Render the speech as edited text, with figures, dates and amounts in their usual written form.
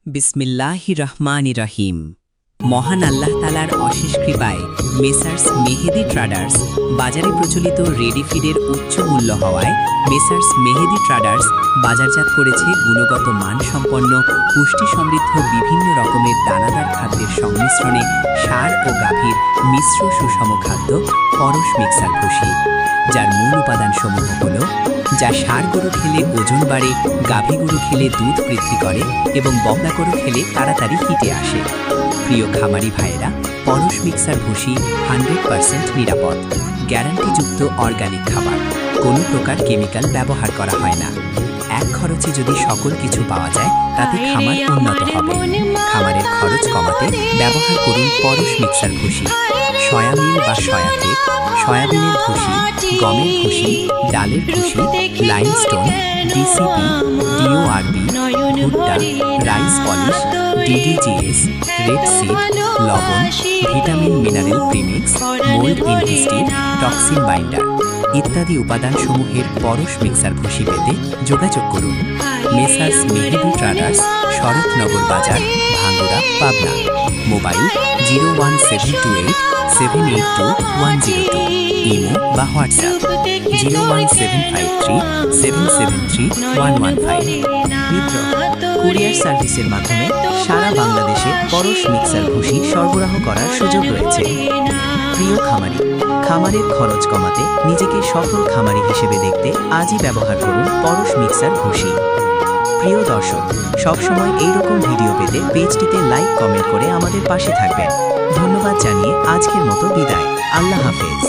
বিসমিল্লাহির রহমানির রহিম। মহান আল্লাহ তাআলার অশেষ কৃপায় মেসার্স মেহেদি ট্রেডার্স বাজারে প্রচলিত রেডি ফিডের উচ্চ মূল্য হওয়ায় মেসার্স মেহেদি ট্রেডার্স বাজারজাত করেছে গুণগত মানসম্পন্ন পুষ্টি সমৃদ্ধ বিভিন্ন রকমের দানাদার খাদ্যের সংমিশ্রণে ষাঁড় ও গাভীর মিশ্র সুষম খাদ্য পরশ মিক্সার ভুসি, যার মূল উপাদানসমূহ হল যা ষাঁড় গরু খেলে ওজন বাড়ে, গাভী গরু খেলে দুধ বৃদ্ধি করে এবং বকনা গরু খেলে তাড়াতাড়ি হিটে আসে। প্রিয় খামারি ভাইয়েরা, পরশ মিক্সার ভুসি 100% নিরাপদ, গ্যারান্টিযুক্ত অর্গানিক খাবার, কোনো প্রকার কেমিক্যাল ব্যবহার করা হয় না। এক খরচে যদি সকল কিছু পাওয়া যায় তাতে খামার উন্নত হবে। খামারের খরচ কমাতে ব্যবহার করুন পরশ মিক্সার ভুসি। সয়াবিন বা সয়াতেক, সয়াবিনের ভুসি, গমের ভুসি, ডালের ভুসি, লাইমস্টোন, ডিসিপি, ডিওআরবি, ভুট্টা, রাইস পলিশ, ডিডিজিএস, রেডসিড, লবণ, vitamin mineral premix, mould inhibitive, toxin binder ইত্যাদি উপাদানসমূহের পরশ মিক্সার ভুসি পেতে যোগাযোগ করুন। মেসার্স মেহেদি ট্রেডার্স, শরৎনগর বাজার, ভাঙ্গুড়া, পাবনা। মোবাইল 01728782102, ইমো বা হোয়াটসঅ্যাপ 01753773115। মিত্র কুরিয়ার সার্ভিসের মাধ্যমে সারা বাংলাদেশে পরশ মিক্সার ভুসি সরবরাহ করার সুযোগ রয়েছে। প্রিয় খামারি, খামারের খরচ কমাতে নিজেকে সফল খামারি হিসেবে দেখতে আজই ব্যবহার করুন পরশ মিক্সার ভুসি। প্রিয় দর্শক, সবসময় এইরকম ভিডিও পেতে পেজটিতে লাইক কমেন্ট করে আমাদের পাশে থাকবেন। ধন্যবাদ জানিয়ে আজকের মতো বিদায়। আল্লাহ হাফেজ।